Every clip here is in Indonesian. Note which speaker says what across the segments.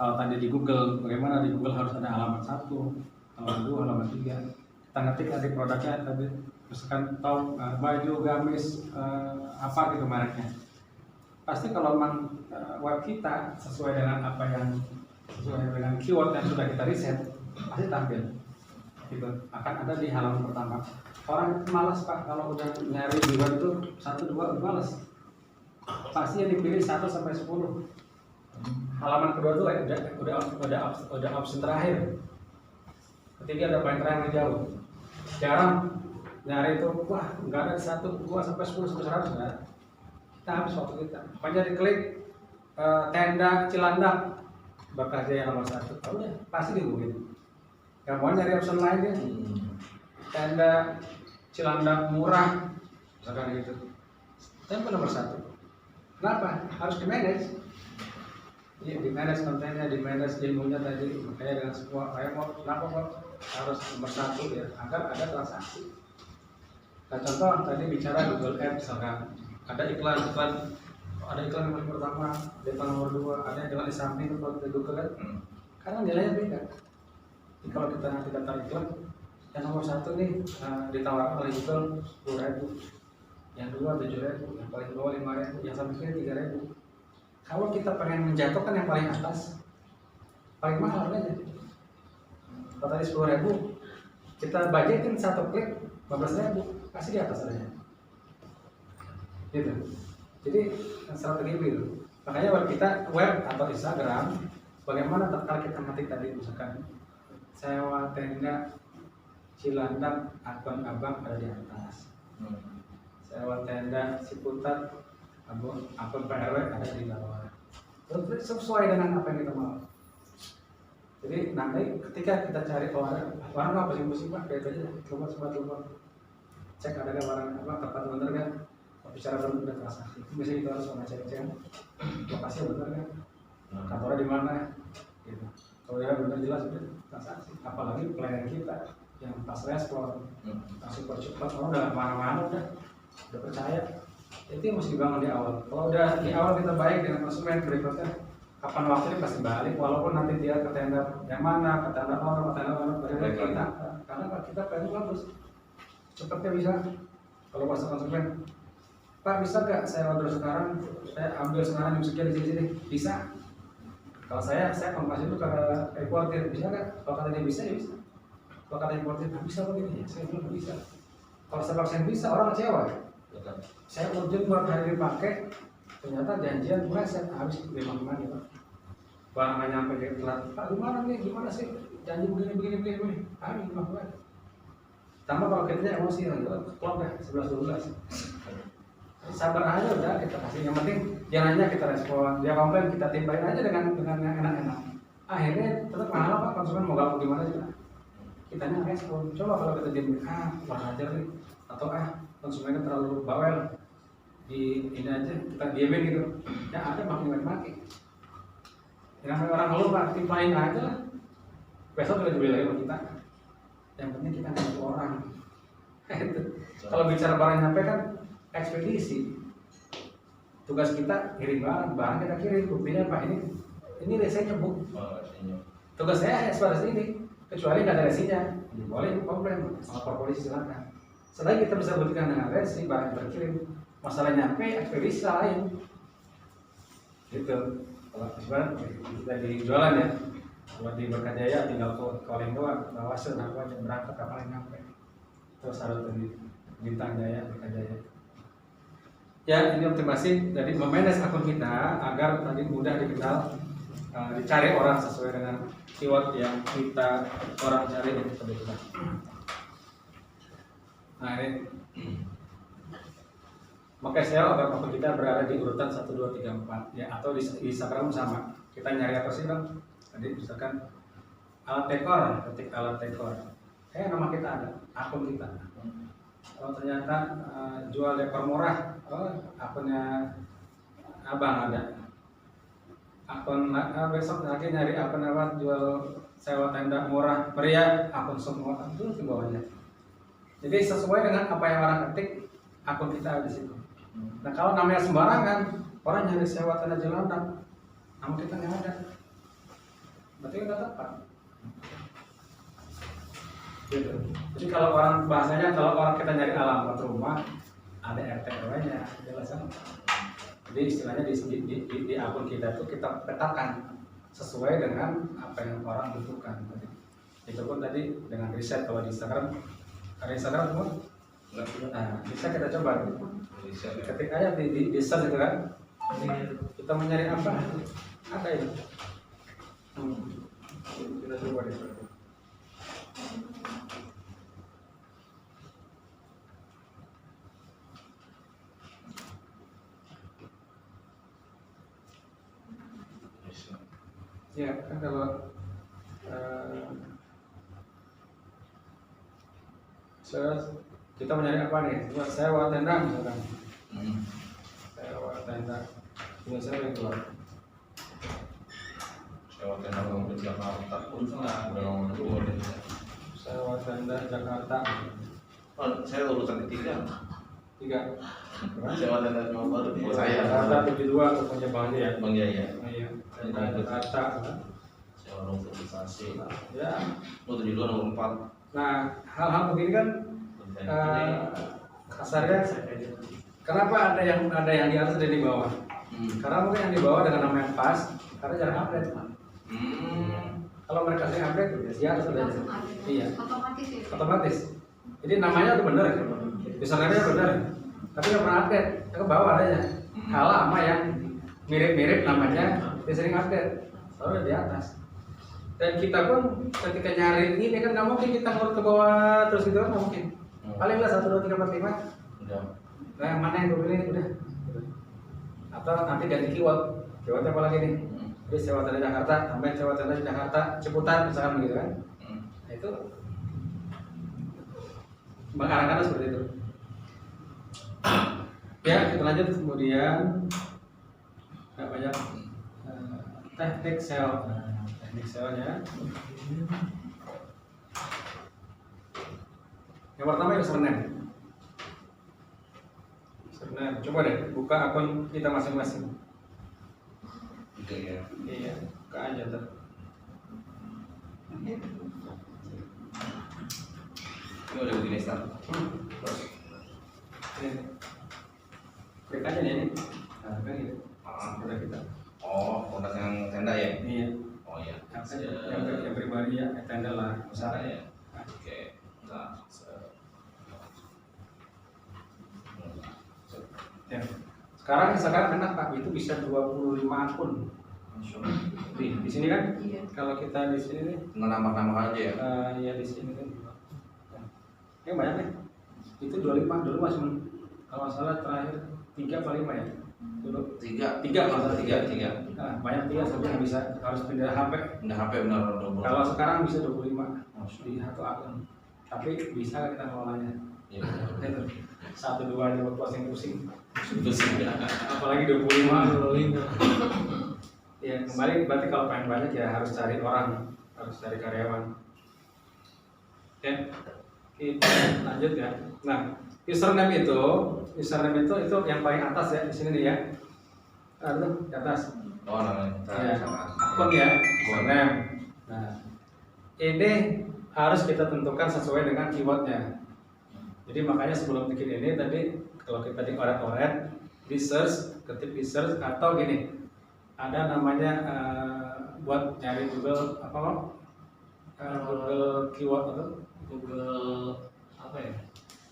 Speaker 1: Kalau tadi di Google, bagaimana di Google harus ada halaman 1, halaman 2, halaman 3. Kita ngetik tadi produknya tadi, misalkan tahu baju, gamis, apa gitu mereknya. Pasti kalau memang web kita sesuai dengan apa yang sesuai dengan keyword yang sudah kita riset, pasti tampil. Gitu. Akan ada di halaman pertama. Orang malas Pak kalau udah nyari di web itu 1, 2 malas. Pasti yang dipilih 1 sampai 10. Halaman kedua tuh udah option terakhir. Ketiga ada paling terakhir jauh. Jarang nyari itu, wah nggak ada 1, 2 sampai 10 sampai 100 nggak. Kita habis waktu kita. Makanya diklik tenda Cilandak Bekajaya nomor 1. Udah pasti dihubungin. Gak mau nyari option lain ya. Tenda Cilandak murah, misalkan gitu. Tempel nomor 1. Kenapa? Harus di manage. Iya, di manage kontennya, di manage ilmunya tadi. Makanya dengan semua kayak mau kenapa kok harus nomor 1 ya, agar ada transaksi. Nah, contoh tadi bicara Google Ads misalkan, ada iklan yang pertama, ada iklan nomor 2, ada iklan di samping kalau di Google Ads. Karena nilainya beda. Jadi kalau kita nanti daftar iklan, yang nomor 1 nih ditawarkan oleh Google 10.000, yang 2 7.000, yang paling bawah 5.000, yang sampai sini 3.000. Kalau kita pengen menjatuhkan yang paling atas, paling mahal harganya. Kalau tadi 10.000, kita budgetin 1 klik 15.000, pasti di atas harganya. Gitu. Jadi strategi itu. Makanya web kita, web atau Instagram, bagaimana kalau kita ngetik tadi misalkan sewa tenda Cilandak akun abang ada di atas. Sewa tenda Ciputat akun PRW ada di bawah. Terus sesuai dengan apa yang kita mau. Jadi nanti ketika kita cari orang apa sih Pak, kayak aja coba cek ada nggak barang apa tepat bener kan, bicara bener transaksi. Biasanya kita harus ngecek lokasi bener kan, kantornya di mana, gitu. Kalau ya bener jelas itu transaksi. Apalagi pelayanan kita yang pas respon, super cepat, orang udah mana-mana udah percaya. Itu yang mesti dibangun di awal. Kalau udah di awal kita baik dengan konsumen, berikutnya kapan waktunya pasti balik, walaupun nanti dia ke tenda yang mana, ke tenda orang, kita, karena kita pengen bagus, cepatnya bisa. Kalau masa konsumen, Pak bisa nggak saya order sekarang, saya ambil sekarang jam sekian di sini, bisa. Kalau saya kasih itu ke importer, bisa nggak? Kalau katanya bisa, ya bisa. Kalau kata importer nggak bisa begini, ya saya bilang bisa. Kalau saya paksain bisa, orang kecewa. Saya urgent buat hari ini pakai, ternyata janjian meleset habis 5 menit Pak. Barang nggak nyampe ke telat. Pak gimana sih? Janji begini. Habis 5 menit. Tambah kalau kita emosi lagi, klop ya 11-12. Sabar aja udah, kita kasih. Yang penting jangan hanya kita respon, dia komplain kita timpain aja dengan yang enak-enak. Akhirnya tetap mahal Pak, konsumen mau gak gimana juga. Kitanya respon. Coba kalau kita diam, wajar nih, atau konsumennya terlalu bawel, di ini aja kita diemin gitu. Ya ada makin. Yang orang ngeluh Pak, timpain aja lah. Besok kita jual lagi sama kita. Yang penting kita ngasih orang. Kalau bicara barang nyampe kan ekspedisi. Tugas kita kirim barang kita kirim. Buktinya Pak ini resinya Bu. Tugas saya sebatas ini. Kecuali nggak ada resinya, boleh komplain, lapor polisi silakan. Selain kita bisa buktikan dengan resi barang yang terkirim, masalah nyampe ekspedisi lain. Gitu. Kalau sebenarnya kita di jualan ya, kalau di Bekajaya tinggal calling doang, bawa hasil apa aja berangkat kapal yang nyampe. Terus harus di Bintang Jaya, Bekajaya. Ya, ini optimasi dari memanage akun kita agar tadi mudah dikenal, dicari orang sesuai dengan keyword yang kita orang cari yang kita butuhkan. Nah ini, makanya saya agar akun kita berada di urutan 1, 2, 3, 4 ya, atau di Instagram sama. Kita nyari apa sih Bang? Tadi misalkan alat dekor, ketik alat dekor. Nama kita ada, akun kita. Oh ternyata jual dekor murah, akunnya Abang ada. Akun besok lagi nyari akun apa jual sewa tenda murah meriah, akun semua itu di bawahnya. Jadi sesuai dengan apa yang orang ketik, akun kita ada di situ. Nah kalau namanya sembarangan, orang nyari sewa tenda Cilandak, nama kita nggak ada. berarti nggak tepat. Gitu. Jadi kalau orang bahasanya, kalau orang kita nyari alamat rumah ada RT RW-nya, jelasan. Jadi istilahnya di akun kita tuh kita petakan sesuai dengan apa yang orang butuhkan. Itu pun tadi dengan riset. Kalau di Instagram, ada Instagram semua? Nah, bisa kita coba. Ketik aja di search itu kan. Kita mencari apa? Ada itu. Kita coba di sana. Ya kan kalau kita mencari apa nih? Buat sewa tenda misalkan. Sewa tenda. Biasanya yang keluar.
Speaker 2: Sewa tenda kalau ke Jakarta pun udah ngomong dulu deh.
Speaker 1: Sewa tenda Jakarta.
Speaker 2: Oh, saya urutan ketiga.
Speaker 1: 3.
Speaker 2: Sewa tenda cuma baru di saya.
Speaker 1: Jakarta 72 tuh punya Bang ya.
Speaker 2: Bang Jaya.
Speaker 1: Oh iya. Tenda Jakarta.
Speaker 2: Sewa normalisasi.
Speaker 1: Ya.
Speaker 2: Mau 72 nomor 4.
Speaker 1: Nah, hal-hal begini kan kasarnya. Kenapa ada yang di atas dan di bawah? Karena mungkin yang di bawah dengan nama yang pas, karena jarang update. Kalau mereka sering update, dia harus ada. Iya. Otomatis. Jadi namanya tuh benar, username-nya benar, tapi nggak pernah update. Ke bawah adanya. Kalah sama yang mirip-mirip namanya, dia sering update. Soalnya di atas. Dan kita pun ketika nyari ini kan nggak mungkin kita ngurut ke bawah terus gitu kan nggak mungkin. Paling lah 1, 2, 3, 4, 5.
Speaker 2: Udah.
Speaker 1: Nah yang mana yang gue pilih udah. Atau nanti ganti keyword. Keywordnya apa lagi nih? Jadi sewa tenda Jakarta, tambahin sewa tenda Jakarta Ciputat misalkan begitu kan? Nah itu mengarahkan seperti itu. Ya kita lanjut kemudian nggak banyak teknik sel. Teknik selnya. Yang pertama username. Username. Coba deh buka akun kita masing-masing.
Speaker 2: Oke ya.
Speaker 1: Iya, buka aja tuh.
Speaker 2: Ini udah begini start.
Speaker 1: Ini. Klik aja nih ini. Nah, kan gitu. Udah kita.
Speaker 2: Oh, kontak yang tenda ya?
Speaker 1: Iya.
Speaker 2: Oh iya.
Speaker 1: Yang pribadi ya, tenda lah, usaha ya.
Speaker 2: Oke. Nah,
Speaker 1: Ya. Sekarang enak Pak, itu bisa 25 akun. Di sini kan?
Speaker 3: Iya.
Speaker 1: Kalau kita di sini nih,
Speaker 2: nambah-nambah aja ya?
Speaker 1: ya di sini kan. Ini banyak nih. Itu 25 dulu Mas. Kalau salah terakhir 3 atau 5 ya? Dulu
Speaker 2: 3
Speaker 1: kalau salah 3.
Speaker 2: 3.
Speaker 1: Nah, banyak 3 saja yang bisa harus pindah HP.
Speaker 2: Pindah HP benar double.
Speaker 1: Kalau sekarang bisa 25 di satu akun. Tapi bisa kita ngelolanya.
Speaker 2: Iya.
Speaker 1: Itu 1 2 aja buat pusing-pusing.
Speaker 2: Itu sih.
Speaker 1: Apalagi 25. Ya kembali berarti kalau pengen banyak ya harus cari orang, harus cari karyawan. Oke, kita lanjut ya. Nah, username itu yang paling atas ya di sini nih ya. Aduh, di atas.
Speaker 2: Oh, namanya.
Speaker 1: Ya, akun ya, username. Nah, ini harus kita tentukan sesuai dengan keywordnya. Jadi makanya sebelum bikin ini tadi kalau kita dioret-oret, di search, ketik di search atau gini, ada namanya buat nyari Google apa loh? Google keyword atau
Speaker 3: Google apa ya?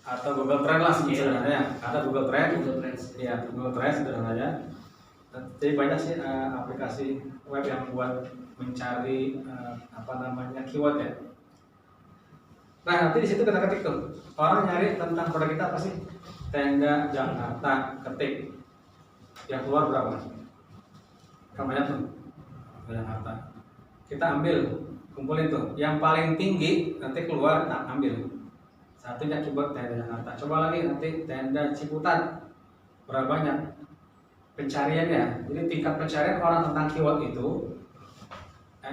Speaker 1: Atau Google Trend lah sebenarnya. Ada Google Trend. Iya, Google Trend sederhananya. Jadi banyak sih aplikasi web yang buat mencari apa namanya keyword ya. Nah nanti di situ kita ketik tuh orang nyari tentang produk kita apa sih? Tenda Jakarta, ketik yang keluar berapa? Kan banyak tuh Jakarta. Kita ambil, kumpulin tuh yang paling tinggi nanti keluar, nah ambil satunya keyword tenda Jakarta. Coba lagi nanti tenda Ciputat berapa banyak pencariannya? Jadi tingkat pencarian orang tentang keyword itu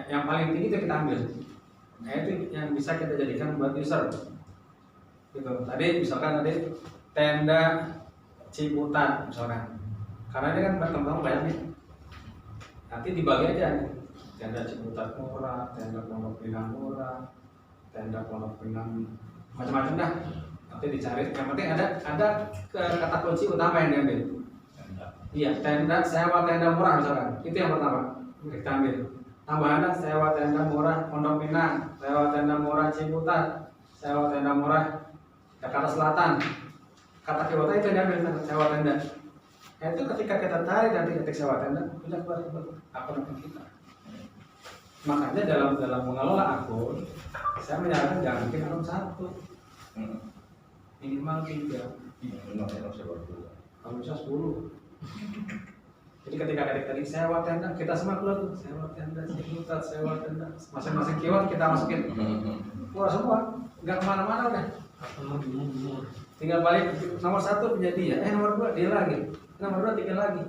Speaker 1: yang paling tinggi itu kita ambil. Nah itu yang bisa kita jadikan buat user gitu. Tadi misalkan tadi tenda Ciputat misalkan, karena ini kan teman-teman banyak nih, nanti dibagi aja nih. tenda Ciputat murah, tenda Pondok Pinang murah, tenda Pondok Pinang macam-macam dah. Nanti dicari. Yang penting ada kata kunci utama yang diambil. Iya, sewa tenda murah misalkan. Itu yang pertama kita ambil. Tambahan sewa tenda murah Pondok Pinang, sewa tenda murah Ciputat, sewa tenda murah Jakarta Selatan. Kata keywordnya itu yang diambil, sewa tenda. Itu ketika kita tarik nanti ketik sewa tenda, sudah keluar akun kita. Makanya dalam mengelola akun, saya menyarankan jangan bikin akun satu, minimal 3, kalau bisa 10. Jadi ketika tadi sewa tenda, kita semua keluar tuh sewa tenda, Ciputat, sewa tenda, masing-masing keyword kita masukin, keluar semua, nggak kemana-mana udah. Tinggal balik nomor 1 punya dia, nomor 2 dia lagi, nomor 2 tinggal lagi.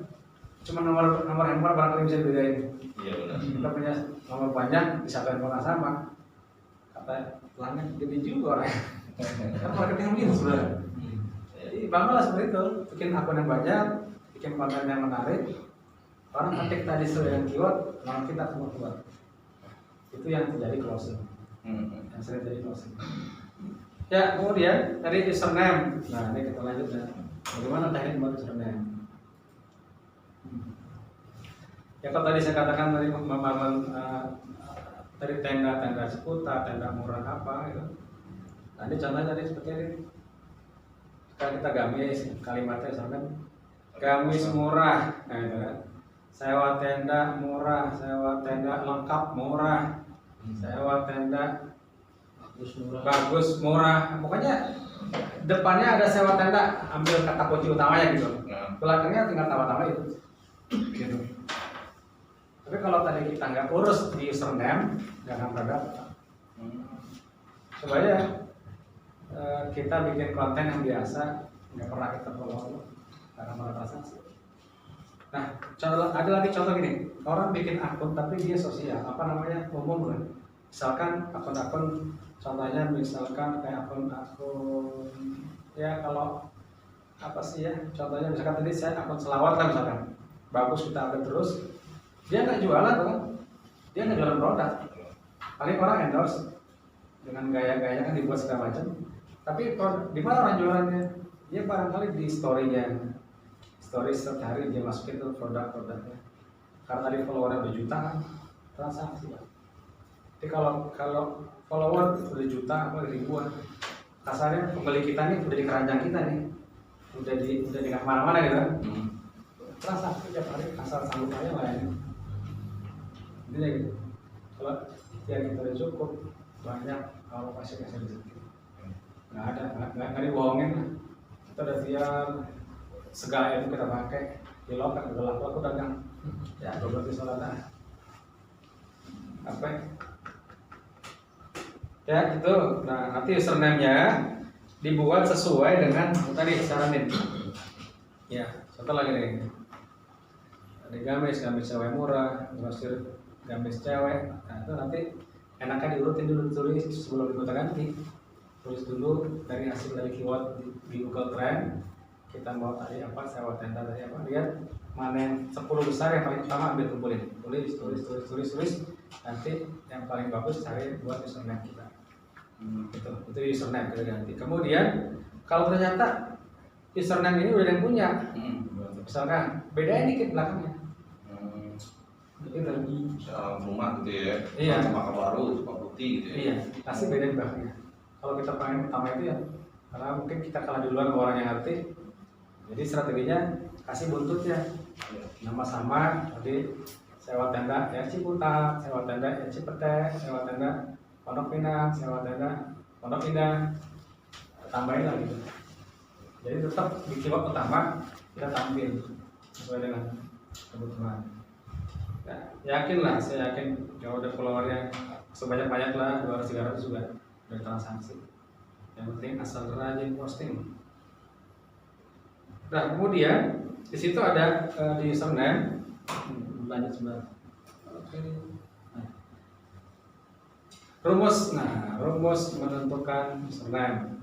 Speaker 1: Cuma nomor handphone barangkali bisa bedain. Iya benar. Kita punya nomor banyak di satu handphone yang sama. Kata pelanggan gede juga orang. Kan marketing gitu sebenarnya. Jadi banggalah seperti itu, bikin akun yang banyak, bikin konten yang menarik. Orang ketik tadi sesuai dengan keyword, nama kita semua keluar. Itu yang terjadi closing. Yang sering terjadi closing. Ya, kemudian tadi username. Nah, ini kita lanjut ya. Bagaimana teknik membuat username? Ya, kalau tadi saya katakan tadi dari tenda Ciputat, tenda murah apa gitu. Nah, ini contohnya tadi seperti ini. Kalau kita gamis, kalimatnya misalkan gamis murah, nah itu kan. Sewa tenda murah, sewa tenda lengkap murah, sewa tenda bagus murah. Pokoknya depannya ada sewa tenda, ambil kata kunci utamanya gitu. Belakangnya tinggal tambah-tambah itu. Gitu. Tapi kalau tadi kita nggak urus di username, nggak akan berdapat. Supaya kita bikin konten yang biasa, nggak pernah kita follow, nggak akan pernah transaksi. Nah, ada lagi contoh gini, orang bikin akun tapi dia sosial, apa namanya, umum kan? Misalkan akun-akun, contohnya misalkan kayak akun ya kalau apa sih ya, contohnya misalkan tadi saya akun selawat lah misalkan, bagus kita update terus, dia nggak jualan kan, dia nggak jualan produk, paling orang endorse dengan gaya-gaya kan dibuat segala macam, tapi di mana orang jualannya? Dia barangkali di story-nya. Story setiap hari dia masukin tuh produk-produknya. Karena tadi followernya udah jutaan, transaksi lah. Jadi kalau follower udah juta apa ribuan, kasarnya pembeli kita nih udah di keranjang kita nih, udah di kemana-mana gitu kan. Transaksi tiap hari kasar sanggup aja lah ini. Intinya gitu. Kalau yang kita udah cukup banyak, kalau pasti kasih rezeki. Nggak dibohongin lah. Kita udah siap. Segala ilmu kita pakai di lokal, aku dagang ya 12 sholat apa ya itu. Nah nanti username-nya dibuat sesuai dengan tadi saranin ya. Contoh lagi nih, ada gamis cewek murah, grosir gamis cewek. Nah itu nanti enaknya diurutin dulu, tulis sebelum kita ganti, tulis dulu dari hasil dari keyword di Google Trend. Kita mau tadi apa, sewa tenda tadi apa, lihat mana yang 10 besar yang paling utama, ambil kumpulin, tulis, nanti yang paling bagus cari buat username kita. Itu username kita ganti. Kemudian kalau ternyata username ini udah ada yang punya, misalkan bedain dikit belakangnya,
Speaker 2: rumah gitu ya,
Speaker 1: iya,
Speaker 2: maka baru suka putih gitu ya.
Speaker 1: Iya, pasti bedain belakangnya. Kalau kita pengen utama itu ya, karena mungkin kita kalah duluan sama orang yang ngerti. Jadi strateginya kasih buntutnya, nama sama, jadi sewa tenda ya Ciputat, sewa tenda ya Cipete, sewa tenda Pondok Pinang, sewa tenda Pondok Indah, tambahin lah gitu. Jadi tetap di keyword utama kita tampil sesuai dengan kebutuhan. Ya, yakin lah, saya yakin kalau udah followernya sebanyak-banyak lah 200-300 juga dari transaksi. Yang penting asal rajin posting. Nah kemudian di situ ada di username, lanjut sebentar. Nah, rumus menentukan username.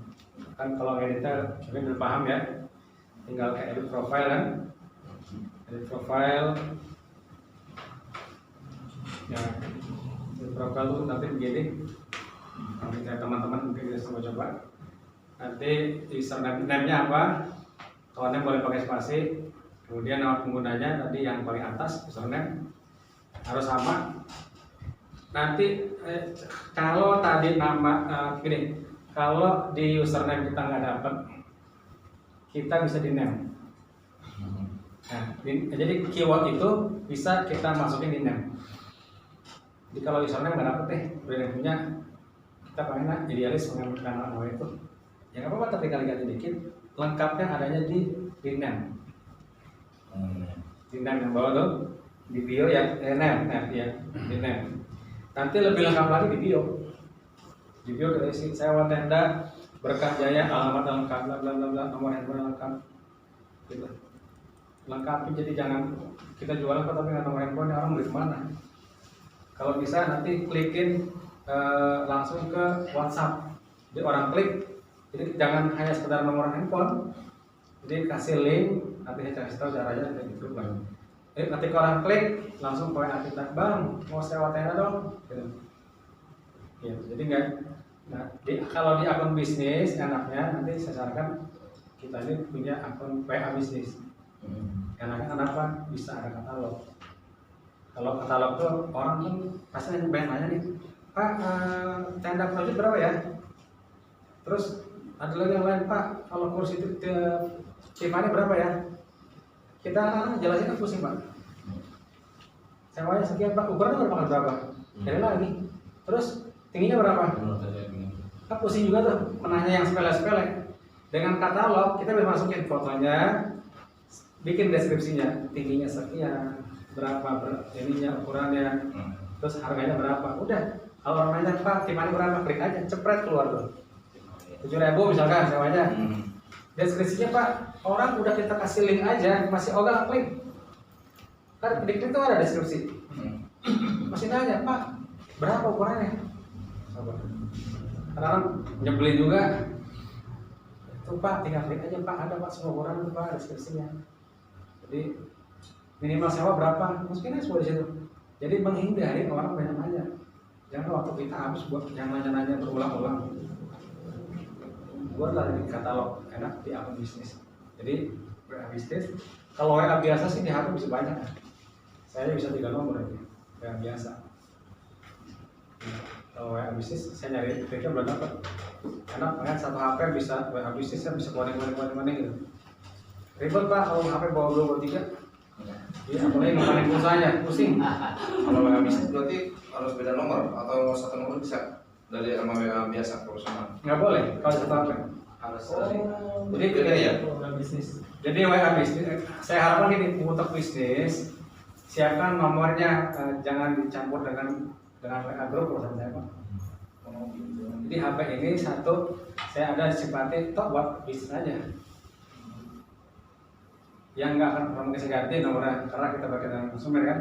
Speaker 1: Kan kalau editor mungkin udah paham ya, tinggal ke edit profile kan, edit profile. Ya, broker tuh nanti begini. Nanti saya teman-teman mungkin bisa coba. Nanti username-nya apa? Kalau boleh pakai spasi. Kemudian nama penggunanya tadi yang paling atas username harus sama. Nanti kalau tadi nama gini, kalau di username kita nggak dapat, kita bisa di name. Nah, jadi keyword itu bisa kita masukin di name. Jadi kalau username nggak dapet udah yang punya, kita pengen idealis mengambil nama itu. Ya nggak apa-apa, tapi kali ganti dikit. Lengkapnya adanya di name. Di name yang bawah tuh, di bio ya, name ya, di name. Nanti lebih lengkap lagi di bio. Di bio kita isi sewa tenda Berkah Jaya, alamat lengkap, bla bla bla bla, nomor handphone lengkap, gitu. Lengkapi, jadi jangan kita jualan tapi nggak nomor handphone, orang beli kemana? Kalau bisa nanti klikin langsung ke WhatsApp, jadi orang klik, jadi jangan hanya sekedar nomor handphone, jadi kasih link, nanti saya kasih tahu caranya di grup lagi. Jadi ketika orang klik langsung ke WA kita, bang mau sewa tenda dong, gitu. Ya, jadi nggak. Nah, kalau di akun bisnis enaknya nanti saya sarankan kita ini punya akun WA bisnis. Enaknya kenapa? Bisa ada katalog. Kalau katalog tuh orang kan pasti banyak nanya nih, Pak, tenda project berapa ya? Terus ada lagi yang lain, Pak, kalau kursi Tiffany berapa ya? Kita jelasin kan pusing, Pak. Sewanya sekian, Pak, ukurannya berapa? Jadi lagi. Terus tingginya berapa? Kan pusing juga tuh, menanya yang sepele-sepele. Dengan katalog kita bisa masukin fotonya, bikin deskripsinya, tingginya sekian, berapa ininya ukurannya, terus harganya berapa. Udah, kalau orang nanya, Pak, Tiffany berapa? Klik aja, cepret keluar tuh. 7.000 misalkan sewanya. Deskripsinya, Pak, orang udah kita kasih link aja, masih ogah klik. Kan di klik tuh ada deskripsi. Masih nanya, Pak, berapa ukurannya? Kadang nyebelin juga. Itu Pak, tinggal klik aja Pak, ada Pak semua ukuran itu Pak, deskripsinya. Jadi minimal sewa berapa? Masukin aja semua di situ. Jadi menghindari orang banyak nanya. Jangan waktu kita habis buat yang nanya-nanya berulang-ulang. Buatlah di katalog enak di akun bisnis. Jadi WA bisnis. Kalau WA biasa sih di HP bisa banyak. Saya bisa 3 nomor ini. WA biasa. Kalau WA bisnis saya nyari triknya belum dapat. Karena pengen satu HP bisa WA bisnis saya bisa connect gitu. Ribet Pak kalau HP bawa 2 3. Iya, apalagi ngomongin pulsanya, pusing. Kalau WA bisnis
Speaker 2: Berarti harus beda nomor atau satu nomor bisa dari sama WA biasa profesional?
Speaker 1: nggak boleh kalau satu HP.
Speaker 2: Harus.
Speaker 1: Jadi
Speaker 2: beda ya?
Speaker 3: bisnis.
Speaker 1: Jadi WA bisnis, saya harapkan gini, untuk bisnis siapkan nomornya, jangan dicampur dengan WA grup kalau saya Pak. Jadi HP ini satu saya ada sifatnya tok buat bisnis aja. Yang nggak akan pernah mungkin ganti nomornya karena kita pakai dengan konsumen kan.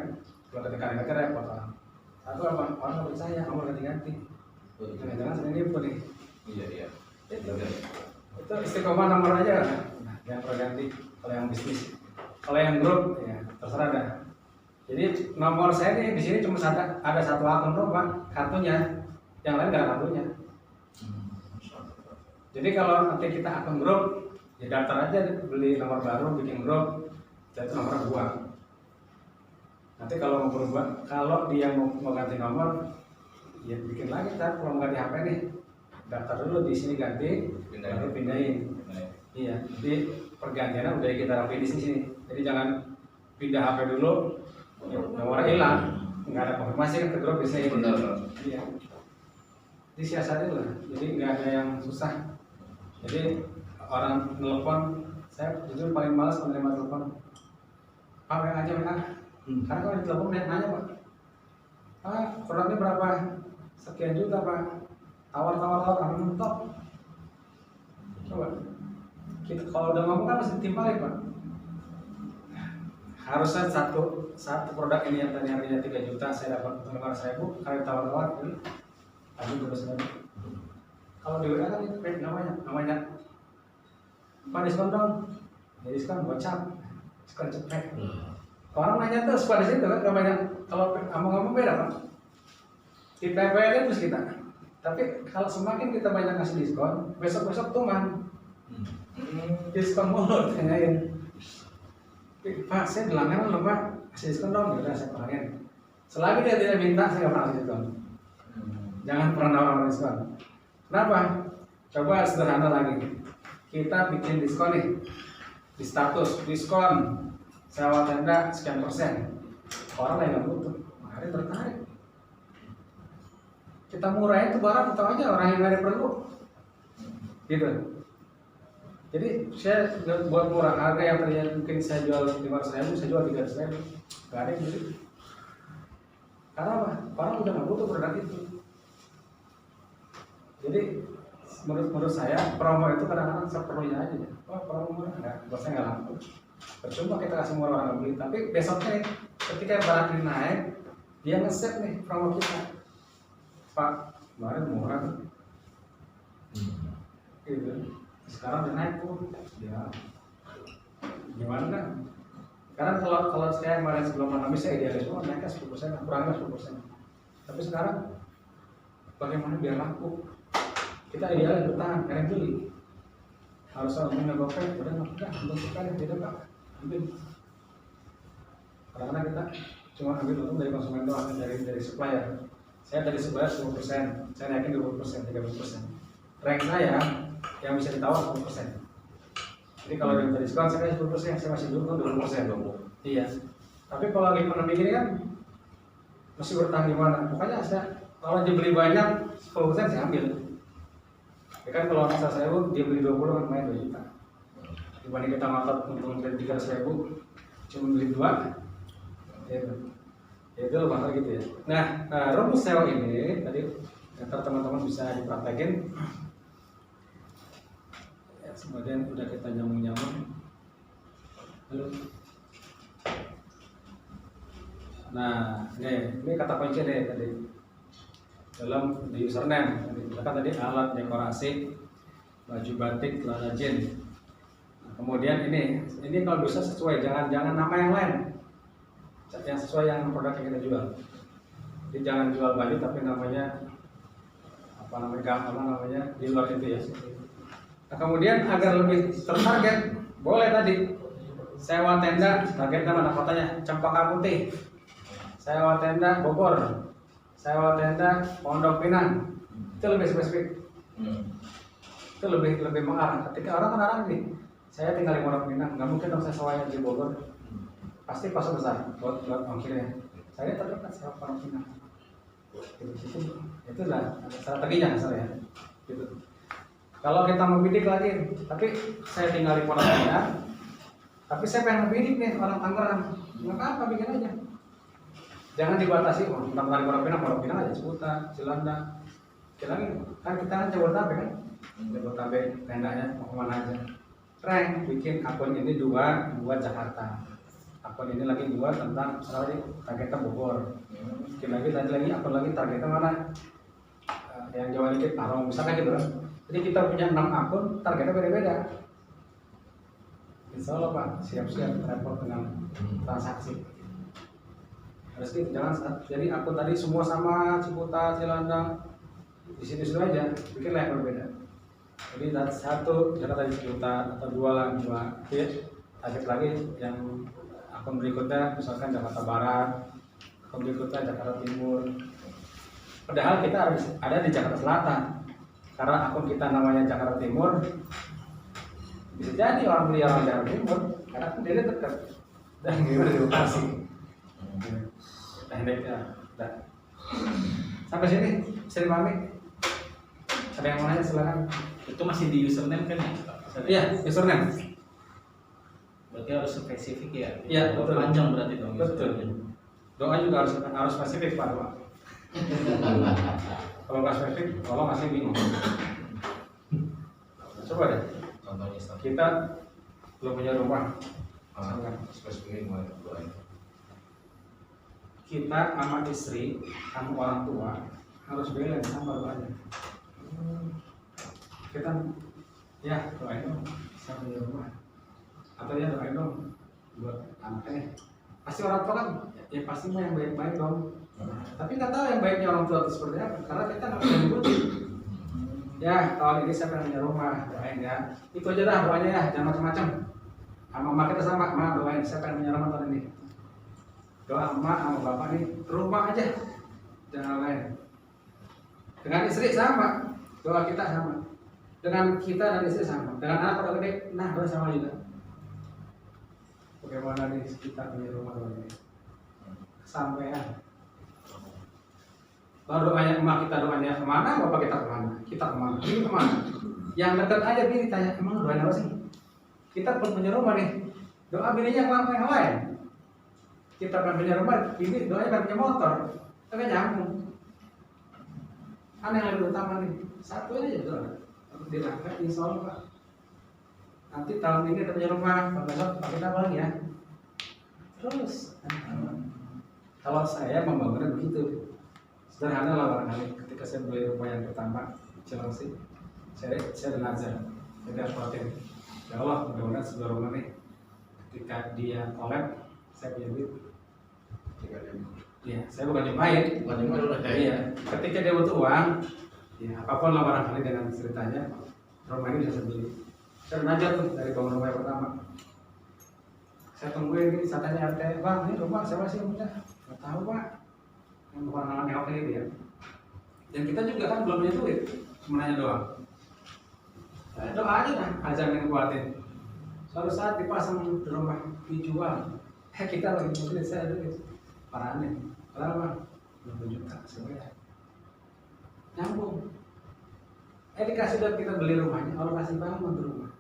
Speaker 1: Kalau ketika ganti repot orang. Satu orang nggak percaya nomor ganti-ganti. Jangan-jangan sendiri pun nih.
Speaker 2: Iya.
Speaker 1: Itu istiqomah nomor aja. Nah, yang perganti kalau yang bisnis. Kalau yang grup ya terserah dah. Jadi nomor saya nih di sini cuma ada satu akun doang Pak, kartunya. Yang lain nggak ada kartunya. Jadi kalau nanti kita akun grup, ya daftar aja beli nomor baru, bikin grup, jadi nomor buang. Nanti kalau mau berubah, kalau dia mau ganti nomor, ya bikin lagi kan. Kalau mau ganti HP nih, daftar dulu di sini ganti, baru pindahin. Iya, jadi pergantiannya udah kita rapiin di sini. Jadi jangan pindah HP dulu, nomornya hilang, nggak ada konfirmasi kan ke grup bisa ini.
Speaker 2: Benar.
Speaker 1: Iya. Disiasatin lah, jadi nggak ada yang susah. Jadi orang nelpon, saya jujur paling malas menerima telepon. Pak, WA aja WA. Karena kalau di telepon dia nanya Pak, Pak, produknya berapa? Sekian juta Pak. Tawar, kami mentok. Coba. Kita kalau udah ngomong kan mesti ditimpalin Pak. Harusnya satu produk ini yang tadi harganya 3 juta saya dapat untung 500.000, kali tawar ini aduh terus lagi. Kalau di WA kan itu namanya Pak diskon dong. Ya diskon gocap, diskon cepet. Orang nanya terus pada situ kan, gak banyak. Kalau ngomong-ngomong beda kan. Di PPL terus kita. Tapi kalau semakin kita banyak ngasih diskon, besok-besok tuman. Diskon mulu tanyain. Pak, saya dilangganan loh Pak, kasih diskon dong. Yaudah saya kurangin. Selagi dia tidak minta, saya gak pernah kasih diskon. Jangan pernah nawar diskon. Kenapa? Coba sederhana lagi. Kita bikin diskon nih. Di status, diskon sewa tenda sekian persen. Orang lain nggak butuh, makanya tertarik. Kita murahin itu barang, tahu aja orang yang nggak ada perlu, gitu. Jadi saya buat murah, harga yang tadinya mungkin saya jual 500.000, saya jual 300.000, nggak ada yang beli. Karena apa? Orang udah nggak butuh produk itu. Jadi menurut saya promo itu kadang-kadang seperlunya aja. Oh promo murah, nggak, buat saya nggak laku. Percuma kita kasih murah orang beli, tapi besoknya nih, ketika barang ini naik, dia nge-set nih promo kita. Pak, kemarin murah nih. Gitu. Sekarang udah naik tuh. Ya. Gimana kan? Karena kalau saya kemarin sebelum pandemi saya idealis naiknya 10%, kurangnya 10%. Tapi sekarang bagaimana biar laku? Kita idealis bertahan, karena beli. Harusnya untungnya gopay, udah nggak untuk sekali tidak Pak. Ambil. Karena kita cuma ambil untung dari konsumen doang, dari supplier. Saya dari supplier 10%, saya naikin 20%, 30%. Rank saya yang bisa ditawar 10%. Jadi kalau yang dari diskon saya kasih 10%, saya masih dulu 20%. Iya. Tapi kalau lagi pandemi ini kan masih bertahan gimana? Pokoknya saya kalau dia beli banyak 10% saya ambil. Ya kan kalau masa saya dia beli 20 kan main 2 juta. Dibanding kita ngotot untung dari 300.000 cuma beli 2, ya itu bakal gitu ya. Nah, rumus sewa ini tadi ntar teman-teman bisa dipraktekin. Ya, kemudian udah kita nyambung. Halo. Nah, ini kata kunci nih tadi dalam di username. Tadi alat dekorasi, baju batik, celana jeans. Kemudian ini kalau bisa sesuai, jangan nama yang lain, yang sesuai yang produk yang kita jual. Jadi jangan jual baju tapi namanya di luar itu ya. Nah, kemudian agar lebih tertarget, boleh tadi sewa tenda, targetnya mana kotanya? Cempaka Putih. Sewa tenda Bogor. Sewa tenda Pondok Pinang. Itu lebih spesifik. Itu lebih mengarah. Ketika orang nih, saya tinggal di Pondok Pinang, nggak mungkin dong saya sewanya di Bogor. Pasti kos besar buat ongkirnya. Saya terdekat sewa Pondok Pinang. Itulah strateginya saya. Gitu. Kalau kita mau bidik lagi, tapi saya tinggal di Pondok Pinang, tapi saya pengen bidik nih orang Tangerang, nggak apa-apa bikin aja. Jangan dibatasi, tentang Pondok Pinang aja, Ciputa, Cilanda. Bilangin, kan kita kan Jabodetabek kan? Jabodetabek tendanya mau kemana aja. Rank, bikin akun ini 2 Jakarta. Akun ini lagi 2 tentang targetnya Bogor. Bikin lagi akun lagi targetnya mana? Yang Jawa dikit, Parong, misalnya gitu kan. Jadi kita punya 6 akun, targetnya beda-beda. Insya Allah Pak, siap-siap repot dengan transaksi. Harus gitu, jangan jadi akun tadi semua sama Ciputa, Cilanda. Di sini aja, bikinlah yang berbeda. Jadi satu Jakarta di Ciputa atau 2 ya. Target lagi yang akun berikutnya misalkan Jakarta Barat, akun berikutnya Jakarta Timur. Padahal kita harus ada di Jakarta Selatan. Karena akun kita namanya Jakarta Timur, bisa jadi orang beli orang Jakarta Timur karena kan dia dekat dan gimana di lokasi. Pendeknya, sampai sini bisa dipahami? Ada yang mau nanya silakan.
Speaker 3: Itu masih di username kan ya?
Speaker 1: Iya, username.
Speaker 3: Berarti harus spesifik ya?
Speaker 1: Iya, betul.
Speaker 3: Panjang berarti dong.
Speaker 1: Betul. Doa juga harus spesifik Pak. Kalau nggak spesifik, kalau masih bingung. Coba deh.
Speaker 2: Contohnya
Speaker 1: Kita belum punya rumah.
Speaker 2: spesifik gimana?
Speaker 1: Kita sama istri, sama orang tua harus balance sama banyak. Kita ya doain dong sama di rumah, atau ya doain dong buat anaknya Pasti orang tua kan ya pasti mah yang baik-baik dong. Tapi nggak tahu yang baiknya orang tua itu seperti apa, karena kita nggak bisa ngikutin. Ya tahun ini saya pengen punya rumah, doain ya. Itu aja dah doanya ya, jangan macam-macam. Sama emak kita sama, emak doain saya pengen punya rumah tahun ini. Doa emak sama bapak nih rumah aja, jangan lain. Dengan istri sama, doa kita sama. Dengan kita dan istri sama. Dengan anak udah gede, nah doa sama juga. Bagaimana nih kita punya rumah tahun ini? Kesampaian. Kalau doanya emak kita doanya kemana, bapak kita kemana? Kita kemana? Ini kemana? Yang dekat aja bini tanya, emang doain apa sih? Kita pun punya rumah nih, doa bininya kemana yang lain? Kita pengen punya rumah, bini doanya pengen punya motor, kagak nyambung. Aneh yang lebih utama nih, satu aja doa. Dilangkah, insya Allah Pak. Nanti tahun ini kita punya rumah, tahun besok pakai apa lagi ya? Terus, kalau saya membangunnya begitu. Sederhana lah barangkali ketika saya beli rumah yang pertama Cilengsi, saya nazar, saya khotib, ya Allah mudah-mudahan sebuah rumah nih ketika dia collab saya punya duit. Iya, saya bukan nyumpahin, iya. Ketika dia butuh uang, ya apapun lah barangkali dengan ceritanya rumah ini bisa saya beli. Saya nazar tuh dari bangun rumah yang pertama. Saya tungguin ini, saya tanya RT, bang ini rumah siapa sih yang punya? Nggak tahu Pak. Yang orang nengok ini dia. Dan kita juga kan belum punya duit, cuma nanya doang. Doa aja dah, ajaran yang kuatin. Suatu saat dipasang di rumah dijual, kita lagi duit, saya duit. Parah nih, berapa? 20 juta sebenarnya. Nyambung. Dikasih duit kita beli rumahnya, Allah kasih bangun di rumah.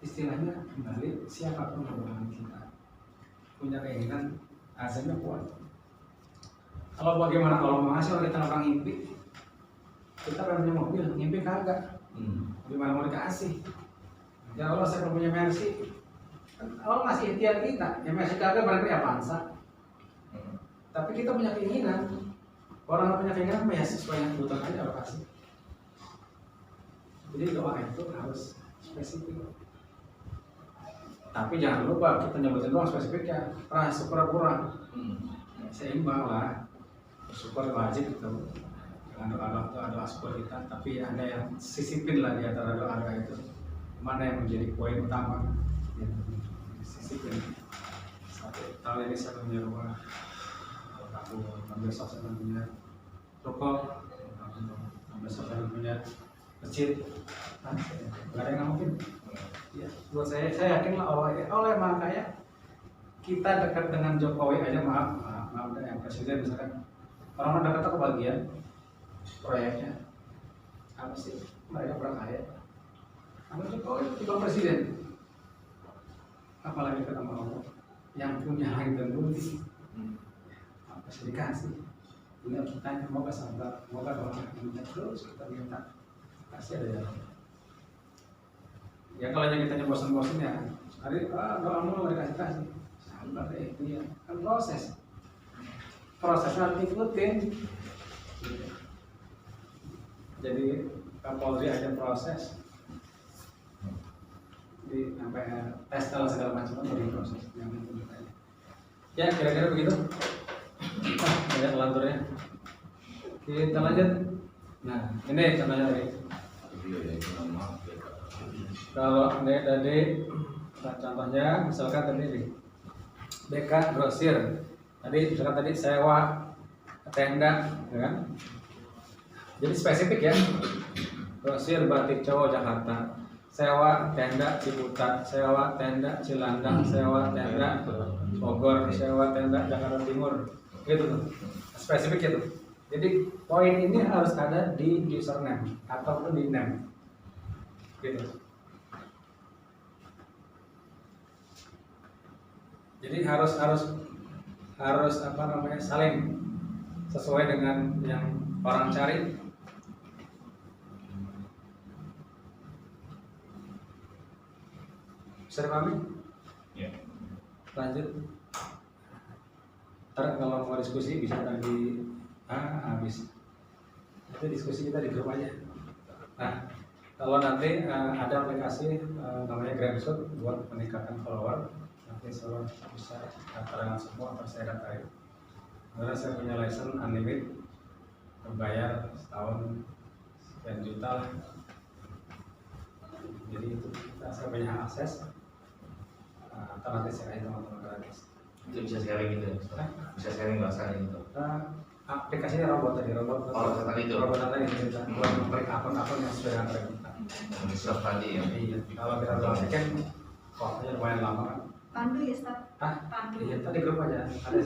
Speaker 1: Istilahnya kembali siapapun yang kita punya keinginan, azamnya kuat. Kalau bagaimana kalau mau ngasih kita orang ngimpi, kita pengen punya mobil, ngimpi kagak. Gimana mau dikasih? Ya Allah saya punya Mercy. Allah ngasih ikhtiar kita, ya Mercy kagak berarti Avanza. Tapi kita punya keinginan. Orang yang punya keinginan ya sesuai yang kebutuhan aja Allah kasih. Jadi doa itu harus spesifik. Tapi jangan lupa kita nyebutin doang spesifiknya. Pura-pura seimbang lah. Bersyukur wajib itu dengan doa syukur kita, tapi ada yang sisipin lah di antara doa itu mana yang menjadi poin utama ya, sisipin. Satu tahun ini saya punya rumah, tahun besok saya punya toko, tahun besok saya punya masjid, nggak ada yang mungkin. Ya, buat saya yakin lah oleh makanya kita dekat dengan Jokowi aja maaf yang presiden misalkan. Orang dekat kebagian proyeknya apa sih? Mereka pernah kaya. Anda Jokowi juga presiden. Apalagi ketemu Allah yang punya langit dan bumi. Apa sih dikasih? Tinggal kita semoga sabar, semoga doa kita terus kita minta. Kasih ada jalan. Ya kalau kita bosan-bosan ya, hari doa mulu dikasih. Sabar deh, ini ya kan proses. Prosesnya harus diikutin. Jadi Kapolri ada proses di sampai tes segala macam dari proses yang itu. Ya kira-kira begitu. Banyak lanturnya. Kita lanjut. Nah ini contohnya tadi. Kalau tadi contohnya misalkan tadi BK grosir. Tadi misalkan tadi sewa tenda, ya kan? Jadi spesifik ya. Grosir batik cowok Jakarta, sewa tenda Ciputat, sewa tenda Cilandak, sewa tenda Bogor, sewa tenda Jakarta Timur, gitu tuh. Spesifik itu. Jadi poin ini harus ada di username ataupun di name, gitu. Jadi harus apa namanya saling sesuai dengan yang orang cari. Bisa dipahami?
Speaker 3: Ya.
Speaker 1: Lanjut. Ntar kalau mau diskusi bisa tadi habis. Itu diskusi kita di grup aja. Nah, kalau nanti ada aplikasi namanya Gramshot buat meningkatkan follower. nanti Solo bisa daftar dengan semua atau saya daftarin. Karena saya punya license unlimited, berbayar setahun sekian juta lah. Jadi itu saya punya akses. Atau nanti saya kasih teman-teman gratis.
Speaker 2: Itu bisa sharing gitu ya? Bisa sharing bahasanya gitu?
Speaker 1: Aplikasinya robot tadi, robot
Speaker 2: tadi itu?
Speaker 1: robot tadi kita buat mengklik akun-akun yang sesuai dengan kita.
Speaker 2: Bisa tadi ya?
Speaker 1: Iya, kalau kita kan waktunya lumayan lama kan.
Speaker 4: Pandu ya, Staf? Pandu.
Speaker 1: Iya, tadi grup aja ada.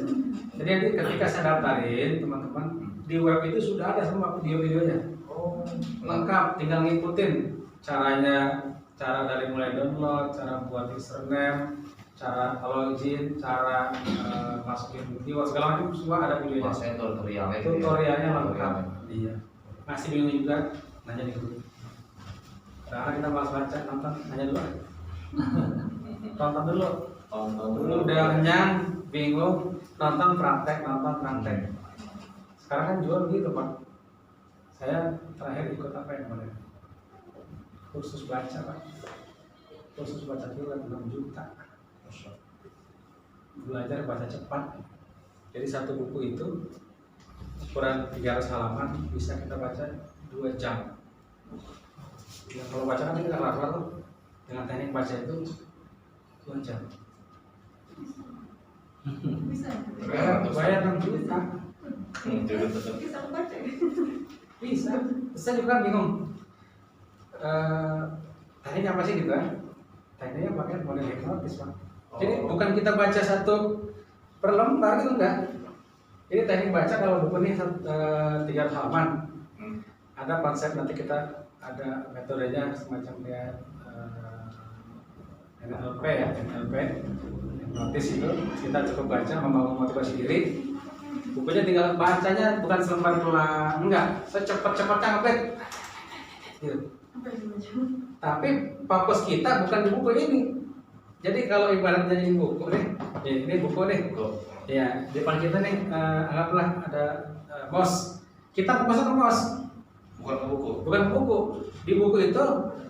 Speaker 1: Jadi nanti ketika saya daftarin teman-teman di web itu sudah ada semua video-videonya.
Speaker 2: Oh,
Speaker 1: Lengkap, tinggal ngikutin caranya, cara dari mulai download, cara buat username, cara login, cara masukin video segala macam semua ada videonya.
Speaker 2: maksudnya tutorialnya gitu ya?
Speaker 1: Tutorialnya lengkap.
Speaker 2: Tutorialnya.
Speaker 1: Iya. Masih bingung juga, nanya di grup. Sekarang kita bahas baca, nonton, nanya dulu. Tonton dulu. Udah kenyang, bingung, nonton praktek. Sekarang kan jual begitu Pak. Saya terakhir ikut apa yang kemarin? Kursus baca Pak. Kursus baca itu kan 6 juta. Belajar baca cepat. Jadi satu buku itu ukuran 300 halaman bisa kita baca 2 jam. Ya, kalau baca kan kita kelar tuh. Dengan teknik baca itu 2 jam.
Speaker 4: Bisa.
Speaker 1: Bayar 6 juta.
Speaker 4: Bisa membaca.
Speaker 1: Bisa. Saya juga kan bingung. Tekniknya apa sih gitu kan? Tekniknya pakai model hipnotis Pak. Jadi bukan kita baca satu per lembar gitu enggak. Ini teknik baca kalau buku ini 300 halaman. Ada konsep nanti kita ada metodenya semacam kayak NLP ya, NLP hipnotis itu kita cukup baca membangun motivasi diri. Bukunya tinggal bacanya bukan selembar pelan, enggak, secepat-cepatnya ngepet. Gitu. Tapi fokus kita bukan di buku ini. Jadi kalau ibaratnya ini buku nih, ini buku nih. Ya, di depan kita nih anggaplah ada bos. Kita fokus ke bos.
Speaker 2: Bukan ke buku?
Speaker 1: Bukan ke buku. Di buku itu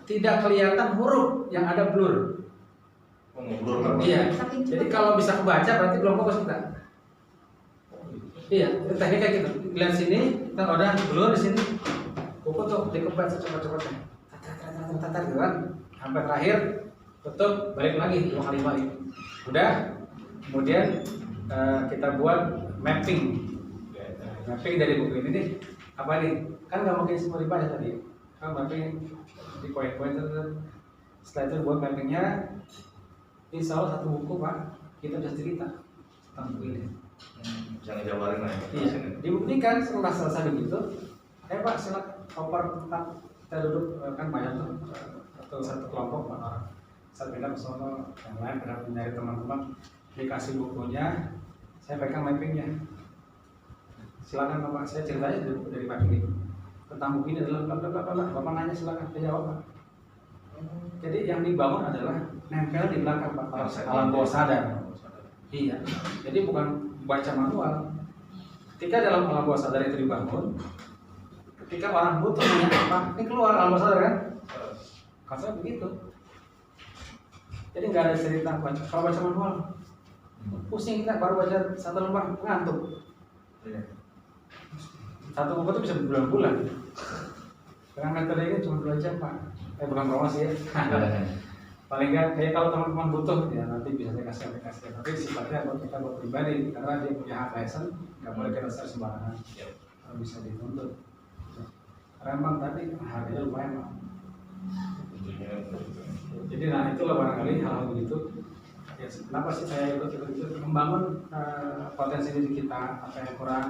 Speaker 1: tidak kelihatan huruf yang ada blur.
Speaker 2: Oh, ngeblur kan?
Speaker 1: Iya. Jadi kalau bisa kebaca berarti belum fokus kita. Iya, itu tekniknya gitu. Lihat sini, kita udah blur di sini. Buku tuh dikebaca cepat-cepatnya. Tatar gitu kan. Sampai terakhir tutup, balik lagi 2 kali balik. Udah. Kemudian kita buat mapping. Mapping dari buku ini nih. Apa nih? Kan nggak mungkin semua dibaca tadi. Kan mapping di poin-poin terus. Setelah itu buat mappingnya. Insya Allah satu buku Pak, kita bisa cerita tentang buku ini.
Speaker 2: Bisa ngejabarin lah ya?
Speaker 1: Iya. Dibuktikan setelah selesai begitu. Pak silakan oper tempat kita duduk kan banyak tuh satu kelompok 4 orang. Saya pindah ke sono, yang lain pernah mencari teman-teman dikasih bukunya, saya pegang mappingnya. Silakan Bapak, saya ceritanya dari mapping ini tentang buku ini adalah Bapak nanya silakan, saya jawab Pak. Jadi yang dibangun adalah nempel di belakang Pak, alam bawah sadar. Iya. Jadi bukan baca manual. Ketika dalam alam bawah sadar itu dibangun, ketika orang butuh nanya apa, ini keluar alam bawah sadar kan? Konsepnya begitu. Jadi nggak ada cerita baca. Kalau baca manual, pusing kita baru baca 1 lembar ngantuk. Satu buku itu bisa berbulan-bulan. Dengan metode ini cuma 2 jam Pak. Bukan promosi ya. Paling nggak kayak kalau teman-teman butuh ya nanti bisa saya kasih aplikasi. Tapi sifatnya buat kita buat pribadi karena dia punya hak license, nggak boleh kita share sembarangan. Bisa dituntut. Karena memang tadi harganya lumayan Pak. Jadi nah itulah barangkali hal-hal begitu. Ya, kenapa sih saya ikut membangun potensi diri kita, apa yang kurang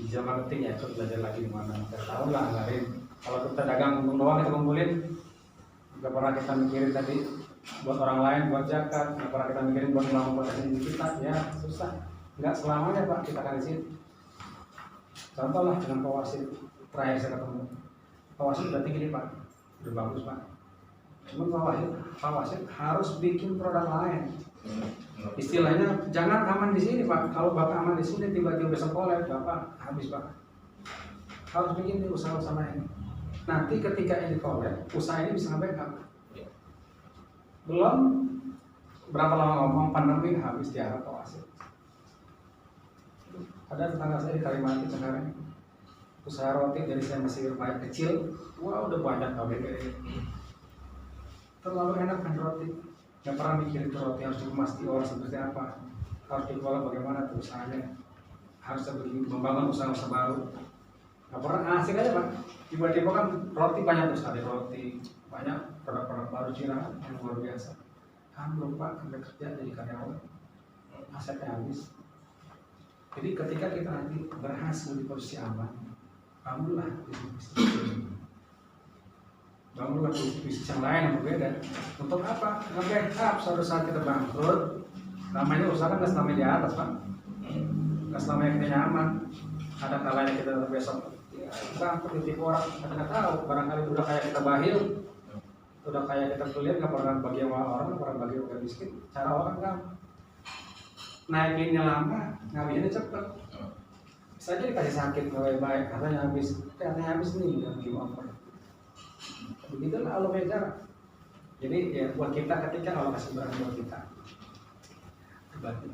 Speaker 1: di zaman penting ya, ikut belajar lagi di mana. Kita tahu lah anggarin. Kalau kita dagang untung doang kita kumpulin, nggak pernah kita mikirin tadi buat orang lain, buat zakat, nggak pernah kita mikirin buat membangun potensi diri kita, ya susah. Nggak selamanya Pak kita akan di sini. Contoh lah dengan Pak Wasit terakhir saya ketemu. Pak Wasit berarti gini Pak, udah bagus Pak. Cuma Pak Wasit harus bikin produk lain. Istilahnya jangan aman di sini Pak. Kalau Bapak aman di sini tiba-tiba besok kolab Bapak habis Pak. Harus bikin usaha-usaha lain. Nanti ketika ini collab, usaha ini bisa nge-backup. Belum berapa lama ngomong pandemi habis tiara atau aset. Ada tetangga saya di Kalimantan sekarang usaha roti dari saya masih banyak kecil, wah udah banyak KBG. Terlalu enak kan roti, nggak pernah mikirin tuh roti harus dikemas di orang seperti apa, harus dikelola bagaimana tuh usahanya, harus membangun usaha-usaha baru. Nggak pernah asik aja Pak, tiba-tiba kan roti banyak terus ada roti, banyak produk-produk baru Cina yang luar biasa. Kan lupa kerja kerja jadi karyawan, asetnya habis. Jadi ketika kita nanti berhasil di posisi aman, bangunlah bisnis yang lain yang berbeda. Untuk apa? Nge-backup suatu saat kita bangkrut. Namanya usaha kan nggak selamanya di atas Pak, nggak selamanya kita nyaman. Ada kalanya kita besok bangkrut ditipu orang, kita nggak tahu. Barangkali udah kayak kita bahil, udah kayak kita kuliah nggak pernah bagi orang, nggak pernah bagi orang miskin. Cara orang kan naikinnya lama, ngabisinnya cepet. Bisa aja dikasih sakit nggak baik, katanya habis nih yang gimana. Begitulah Allah bejar. Jadi ya buat kita ketika Allah kasih barang buat kita, berbagi.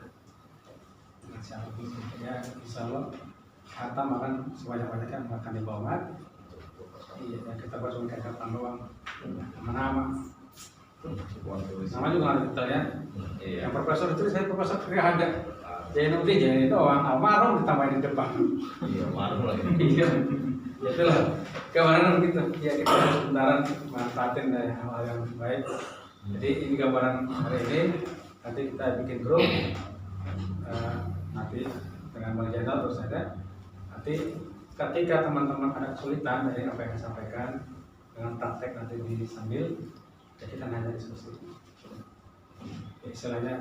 Speaker 1: Ya insya Allah kata makan sebanyak-banyaknya makan di bawah. Iya ya kita baru kayak doang. Nama nama juga ada detailnya. Yang profesor itu saya profesor nggak ada. Jadi doang, almarhum ditambahin di depan.
Speaker 2: Iya, marah lagi.
Speaker 1: Iya, itulah gambaran gitu. Ya kita sebentar manfaatin dari hal yang baik. Jadi ini gambaran hari ini. Nanti kita bikin grup. Nanti dengan Bang Jenderal terus ada. Nanti ketika teman-teman ada kesulitan dari apa yang saya sampaikan dengan praktek nanti di sambil, ya kita nanya diskusi. Ya, istilahnya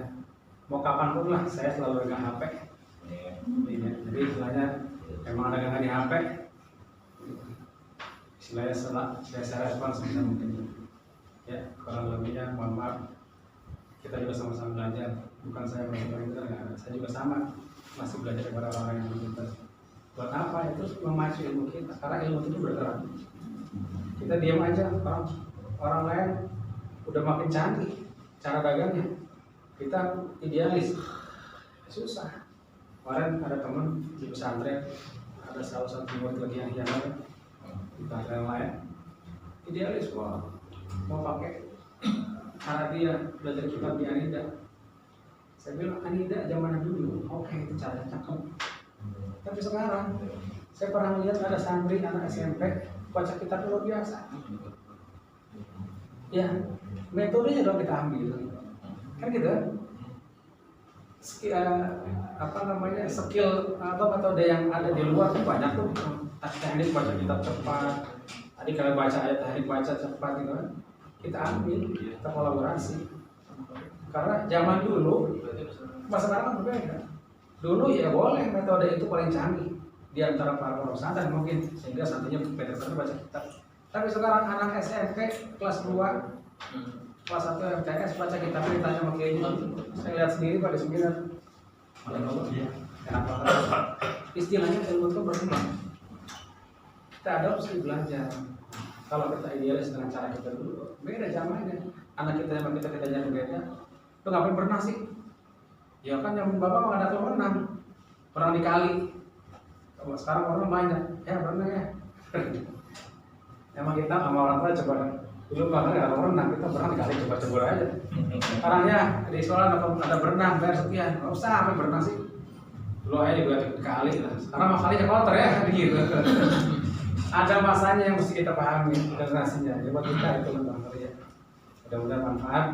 Speaker 1: mau kapan pun lah saya selalu pegang HP. Jadi istilahnya memang ada gangguan di HP. Istilahnya saya respon sebisa mungkin. Ya kurang lebihnya mohon maaf. Kita juga sama-sama belajar. Bukan saya pintar, saya juga sama masih belajar kepada orang yang lebih pintar. Buat apa? Itu memacu ilmu kita. Karena ilmu itu bergerak. Kita diam aja, orang lain udah makin canggih cara dagangnya. Kita idealis, susah. Kemarin ada teman di pesantren, ada salah satu murid lagi yang hianat di pesantren lain. Idealis, wah, mau pakai cara dia belajar kitab di Anida. Saya bilang Anida zaman dulu, oke itu caranya cakep. Tapi sekarang, saya pernah melihat ada santri anak SMP baca kitab luar biasa. Ya, metodenya dong kita ambil. Kan gitu skill atau metode yang ada di luar tuh banyak tuh, teknik baca kitab cepat, tadi kalau baca ayat teknik baca cepat gitu kan, kita ambil, kita kolaborasi. Karena zaman dulu masa sekarang kan berbeda. Dulu ya boleh metode itu paling canggih di antara para pesantren mungkin, sehingga santrinya pintar-pintar baca kitab. Tapi sekarang anak SMP kelas 2 kelas 1 MTS baca kitabnya ditanya sama kiai, saya lihat sendiri pada seminar. Kenapa? Istilahnya ilmu itu berkembang. Kita adopsi belajar. Kalau kita idealis dengan cara kita dulu, beda zamannya. Anak kita sama kita jadi beda. Lu ngapain berenang sih? Ya kan yang bapak nggak ada kolam renang, berenang di kali. Sekarang orang banyak, ya berenang ya. Emang kita sama orang tua coba dulu bahkan ada berenang, kita berenang di kali coba-coba aja. Sekarang ya di sekolah ada berenang, bayar sekian, nggak usah sampai berenang sih. Dulu aja juga di kali lah. Sekarang mah kalinya kotor ya, gitu. Ada masanya yang mesti kita pahami generasinya. Ya buat kita itu tentang ya. Mudah-mudahan manfaat.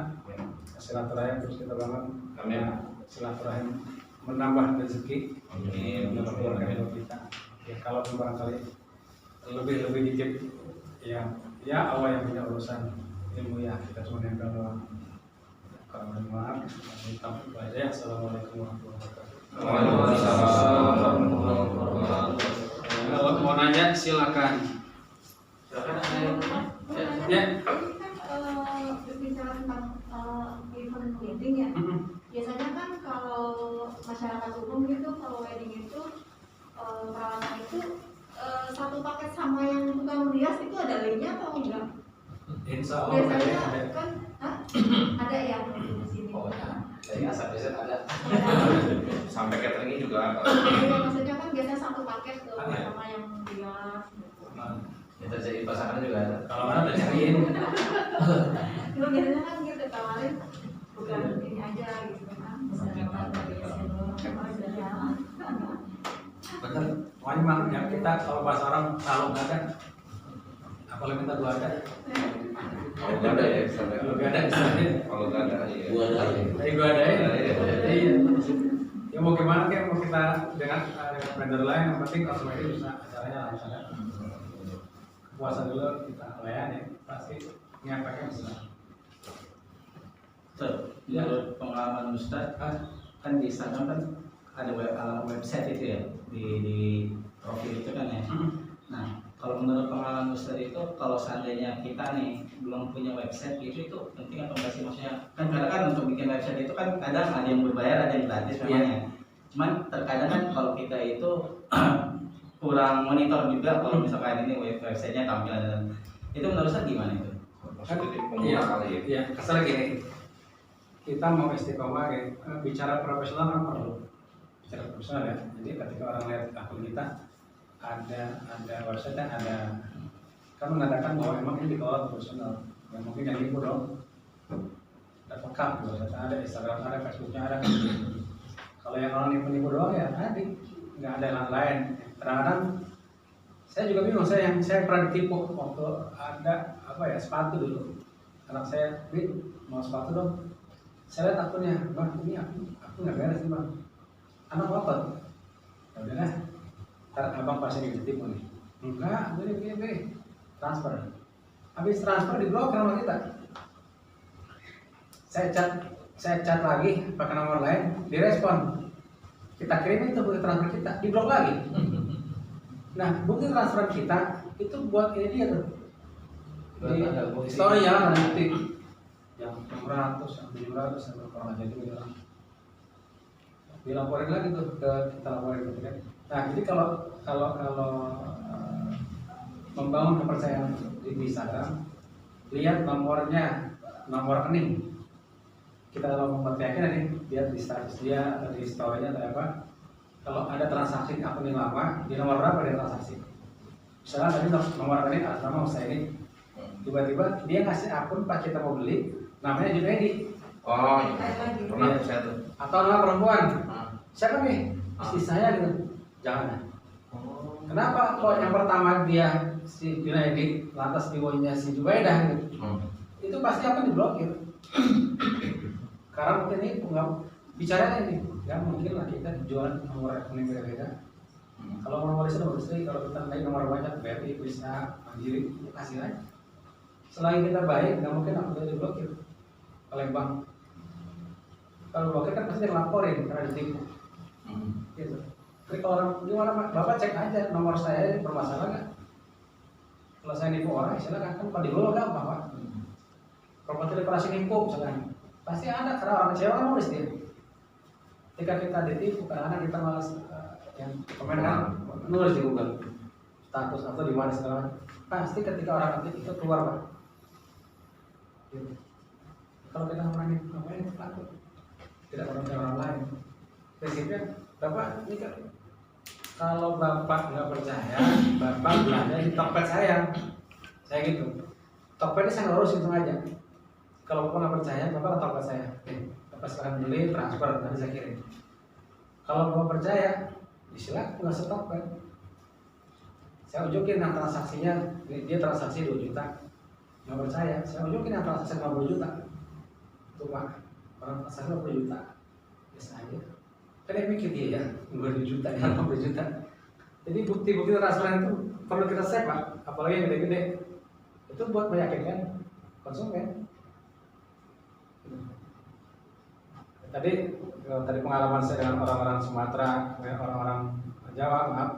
Speaker 1: Silaturahim terus kita bangun. Amin. Silaturahim menambah rezeki. Amin. Menambah keluarga kita. Ya kalau barangkali lebih dikit ya Allah yang punya urusan ilmu ya kita cuma nempel doang. Kalau maaf, kita baca ya. Assalamualaikum warahmatullahi wabarakatuh.
Speaker 2: Waalaikumsalam warahmatullahi wabarakatuh.
Speaker 1: Kalau mau nanya silakan. Ya.
Speaker 4: Berbicara tentang event wedding ya. Biasanya kan kalau masyarakat umum gitu, kalau wedding itu peralatan itu satu paket sama yang tukang rias itu ada lainnya atau enggak?
Speaker 1: Insya Allah
Speaker 4: Biasanya kan Hah? Ada yang di sini.
Speaker 2: Oh ya,
Speaker 3: Jadi asal riset ada.
Speaker 2: sampai catering juga.
Speaker 4: Iya, maksudnya kan biasanya satu paket tuh
Speaker 1: Ada ya?
Speaker 4: sama yang gelas. Gitu.
Speaker 3: Ya terjadi pasangan juga ada.
Speaker 1: Kalau mana udah cariin.
Speaker 4: Cuma biasanya kan gitu tawarin bukan ini aja gitu kan. Bisa dapat dari hasil
Speaker 1: Bener. Pokoknya mah yang kita kalau bahasa orang kalau nggak ada, apalagi minta dua ada.
Speaker 2: Kalau nggak ada ya, sampai
Speaker 1: Kalau nggak ada istilahnya.
Speaker 2: kalau nggak ada ya.
Speaker 5: Gua ada.
Speaker 1: Jadi gua ada ya.
Speaker 2: Iya.
Speaker 1: Iya. Ya mau gimana kayak mau kita dengan vendor lain, yang penting customer itu bisa acaranya lancar. Puasa dulu kita layani, pasti nyampaikan bisa.
Speaker 3: Tuh, menurut pengalaman Ustaz, kan di Instagram kan ada website itu ya di profil itu kan ya. Nah, kalau menurut pengalaman Ustaz itu, kalau seandainya kita nih belum punya website gitu, itu penting atau enggak sih? Maksudnya kan kadang kan untuk bikin website itu kan kadang ada yang berbayar, ada yang gratis memangnya. Cuman terkadang kan kalau kita itu kurang monitor juga kalau misalkan ini websitenya tampilan dan itu menurut Ustaz gimana itu?
Speaker 2: Maksudnya pengguna kali ya.
Speaker 1: Iya, kesel gini. Kita mau istiqomah ya, bicara profesional kan perlu. Bicara profesional ya. Jadi ketika orang lihat akun kita ada website ada kan mengatakan bahwa emang ini dikelola profesional. Ya mungkin yang ibu dong. Ada lengkap website ada, Instagram ada, Facebooknya ada. Kalau yang orang nipu-nipu doang ya tadi nggak ada yang lain. Kadang-kadang saya juga bingung, saya pernah ditipu waktu ada apa ya sepatu dulu. Anak saya, mau sepatu dong. Saya lihat akunnya, bang ini aku nggak beres nih bang. Anak apa? Ya udah lah, ntar abang pasti ditipu nih. Enggak, begini, transfer. Habis transfer diblokir sama kita. Saya chat lagi pakai nomor lain, direspon. Kita kirim itu bukti transfer kita, diblok lagi. Nah, bukti transfer kita itu buat ini dia tuh. Di story ya, ada bukti yang 600, yang 700, yang berapa aja itu bilang. Dilaporin lagi tuh kita laporin gitu kan. Nah, jadi kalau membangun kepercayaan di Instagram, lihat nomornya, nomor rekening. Kita kalau membuat keyakinan nih, lihat di status dia atau di story-nya atau apa. Kalau ada transaksi akun yang lama, di nomor berapa dia transaksi? Misalnya tadi nomor rekening atas nama saya ini, tiba-tiba dia ngasih akun pas kita mau beli, namanya Junaidi.
Speaker 2: Oh iya, pernah saya tuh.
Speaker 1: Atau nama perempuan. Siapa nih? Istri saya gitu. Jangan. Kenapa? Kok yang pertama dia si Junaidi, lantas diwonya si Jubaidah gitu. Itu pasti akan diblokir. Karena mungkin ini nggak bicara ini, ya mungkin lah kita jualan nomor rekening beda-beda. Kalau nomor istri nomor istri, kalau kita naik nomor banyak, BRI, bisa Mandiri, ya kasih aja. Selain kita baik, nggak mungkin aku diblokir oleh bank. Kalau blokir kan pasti dilaporin karena ditipu. Gitu. Jadi kalau orang gimana bapak cek aja nomor saya bermasalah nggak? Kalau saya nipu orang, silakan kan kalau diblok gampang pak. Kalau teleporasi nipu misalkan, pasti ada karena orang kecewa kan nulis dia. Ketika kita ditipu, kadang-kadang kita malas yang komen kan nulis di Google status atau di mana segala. Pasti ketika orang aktif itu keluar pak. Gitu. Kalau kita orang ini ngapain takut? Tidak orang lain. Prinsipnya, bapak ini kan kalau bapak nggak percaya, bapak belanja di Tokped saya gitu. Tokped ini saya ngurus itu aja. Kalau bapak nggak percaya, bapak ke Tokped saya. Bapak sekarang beli transfer nanti saya kirim. Kalau bapak percaya, silakan nggak Tokped. Saya unjukin yang transaksinya, dia transaksi 2 juta. Nggak percaya, saya unjukin yang transaksi 50 juta. Itu pak, orang transaksi 50 juta. Biasa aja. Kan yang mikir dia ya, 20 juta, 50 juta. Jadi bukti-bukti transferan itu perlu kita save pak, apalagi yang gede-gede. Itu buat meyakinkan konsumen. Tadi pengalaman saya dengan orang-orang Sumatera, orang-orang Jawa, maaf.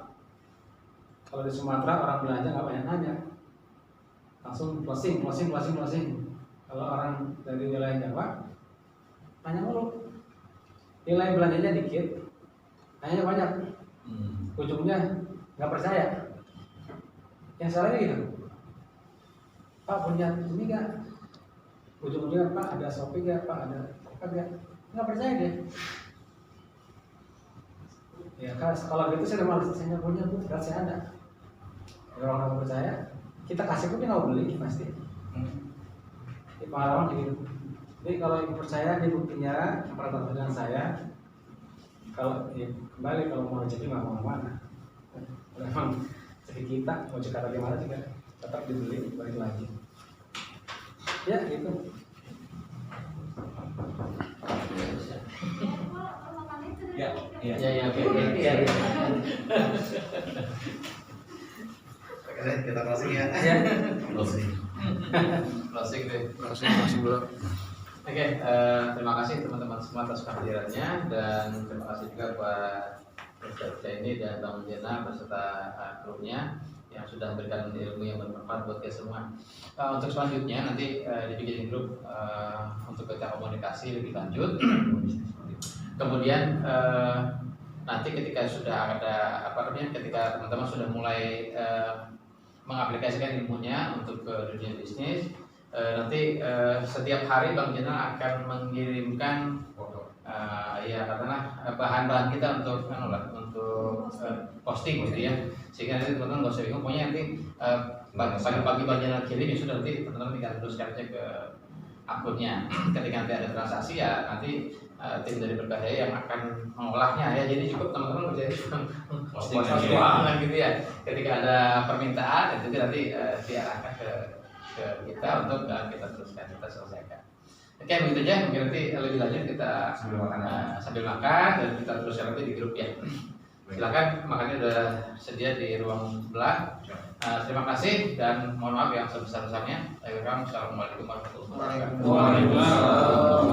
Speaker 1: Kalau di Sumatera orang belanja nggak banyak nanya, langsung closing. Kalau orang dari wilayah Jawa nanya mulu, nilai belanjanya dikit, nanya banyak, ujungnya nggak percaya. Yang salahnya gitu, Pak punya ini nggak? ujung-ujungnya Pak ada Shopee nggak, Pak ada apa nggak percaya deh. Ya kan kalau gitu saya udah malas, saya nggak punya Bu, terus saya ada. Kalau orang nggak percaya, kita kasih pun dia nggak beli pasti. Ini pengalaman kayak gitu. Jadi kalau ibu percaya, ini buktinya yang pernah dengan saya. Kalau ya, kembali kalau mau rezeki nggak mau mana. Memang rezeki kita mau Jakarta di mana juga tetap dibeli balik lagi. Ya gitu.
Speaker 3: Ya, oke. Ya.
Speaker 2: Oke deh, kita closing ya. Closing deh.
Speaker 5: Closing dulu.
Speaker 3: Oke, terima kasih teman-teman semua atas kehadirannya dan terima kasih juga buat Ustaz ini dan Bang Jena beserta krunya yang sudah memberikan ilmu yang bermanfaat buat kita semua. Untuk selanjutnya nanti dibikin grup untuk kita komunikasi lebih lanjut. Kemudian nanti ketika sudah ada ketika teman-teman sudah mulai mengaplikasikan ilmunya untuk ke dunia bisnis, nanti setiap hari Bang Jenal akan mengirimkan katakanlah bahan-bahan kita untuk posting gitu ya, sehingga nanti teman-teman nggak usah bingung. Pokoknya nanti pagi-pagi Bang Jenal kirim ya sudah, nanti teman-teman tinggal teruskan aja ke akunnya. Ketika nanti ada transaksi ya nanti tim dari Berbahaya yang akan mengolahnya ya. Jadi cukup teman-teman menjadi postingan keuangan gitu ya. Ketika ada permintaan itu nanti diarahkan ke kita untuk kita teruskan, kita selesaikan. Oke, begitu aja. Mungkin nanti lebih lanjut kita sambil makan dan kita teruskan nanti di grup ya. Silakan, makannya udah sedia di ruang sebelah. Terima kasih dan mohon maaf yang sebesar-besarnya. Assalamualaikum warahmatullahi wabarakatuh.
Speaker 1: Waalaikumsalam.